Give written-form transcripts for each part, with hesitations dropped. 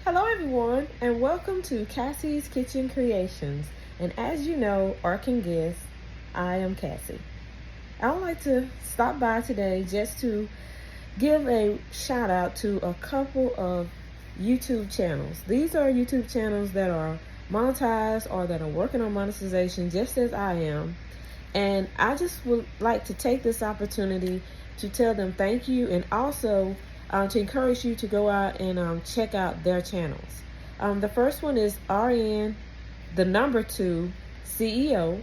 Hello everyone, and welcome to Cassie's Kitchen Creations. And as you know or can guess, I am Cassie. I would like to stop by today just to give a shout out to a couple of YouTube channels. These are YouTube channels that are monetized or that are working on monetization just as I am. And I just would like to take this opportunity to tell them thank you, and also to encourage you to go out and check out their channels. The first one is RN, the number 2 CEO.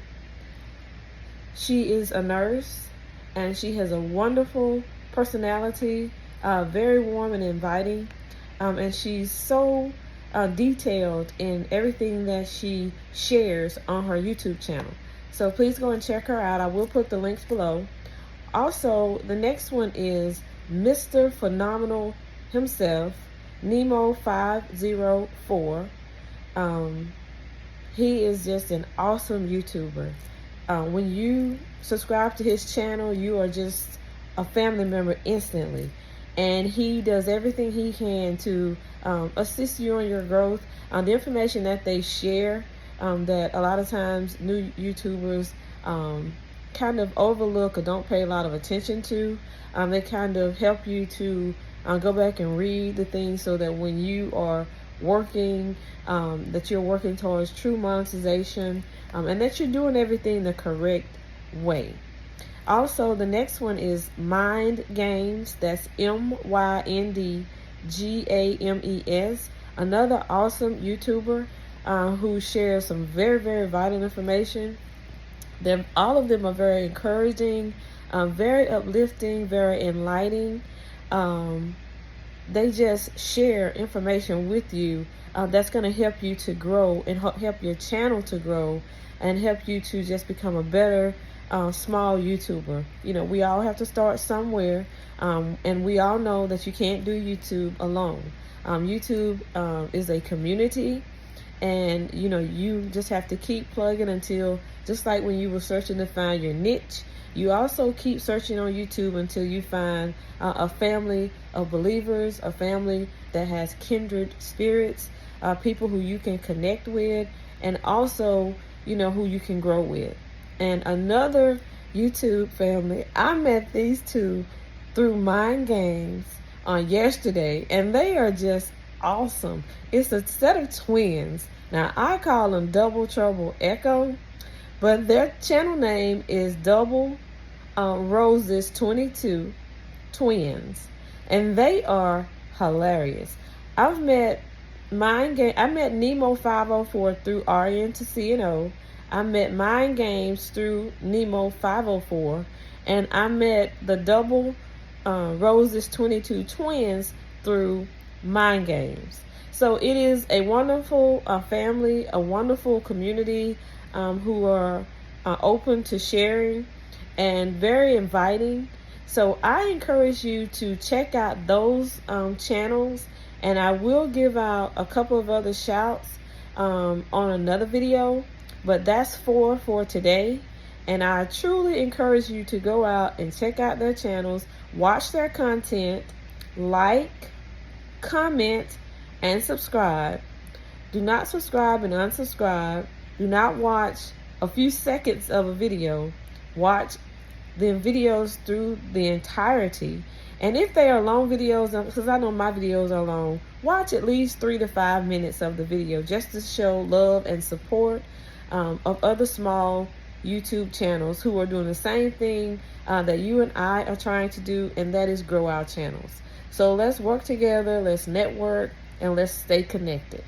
She is a nurse and she has a wonderful personality, very warm and inviting, and she's so detailed in everything that she shares on her YouTube channel. So please go and check her out. I will put the links below. Also, the next one is Mr. Phenomenal himself, Nemo504. He is just an awesome YouTuber. When you subscribe to his channel, you are just a family member instantly. And he does everything he can to assist you on your growth. The information that they share, that a lot of times new YouTubers kind of overlook or don't pay a lot of attention to. They kind of help you to go back and read the things so that when you are working, that you're working towards true monetization, and that you're doing everything the correct way. Also, the next one is Mind Games. That's MYNDGAMES. Another awesome YouTuber who shares some very, very vital information. All of them are very encouraging, very uplifting, very enlightening. They just share information with you that's going to help you to grow and help your channel to grow and help you to just become a better small YouTuber. You know, we all have to start somewhere, and we all know that you can't do YouTube alone. YouTube is a community. And, you know, you just have to keep plugging until, just like when you were searching to find your niche, you also keep searching on YouTube until you find a family of believers, a family that has kindred spirits, people who you can connect with, and also, you know, who you can grow with. And another YouTube family, I met these two through Mind Games on yesterday, and they are just awesome. It's a set of twins. Now, I call them Double Trouble Echo, but their channel name is Double Roses 22 Twins, and they are hilarious. I've met I met Nemo 504 through RN to CNO. I met Mind Games through Nemo 504, and I met the Double Roses 22 Twins through Mind Games. So it is a wonderful family, a wonderful community who are open to sharing and very inviting. So I encourage you to check out those channels, and I will give out a couple of other shouts on another video, but that's 4 for today. And I truly encourage you to go out and check out their channels, watch their content, like, comment, and subscribe. Do not subscribe and unsubscribe. Do not watch a few seconds of a video. Watch the videos through the entirety. And if they are long videos, because I know my videos are long, watch at least 3 to 5 minutes of the video just to show love and support of other small YouTube channels who are doing the same thing that you and I are trying to do, and that is grow our channels. So let's work together, let's network, and let's stay connected.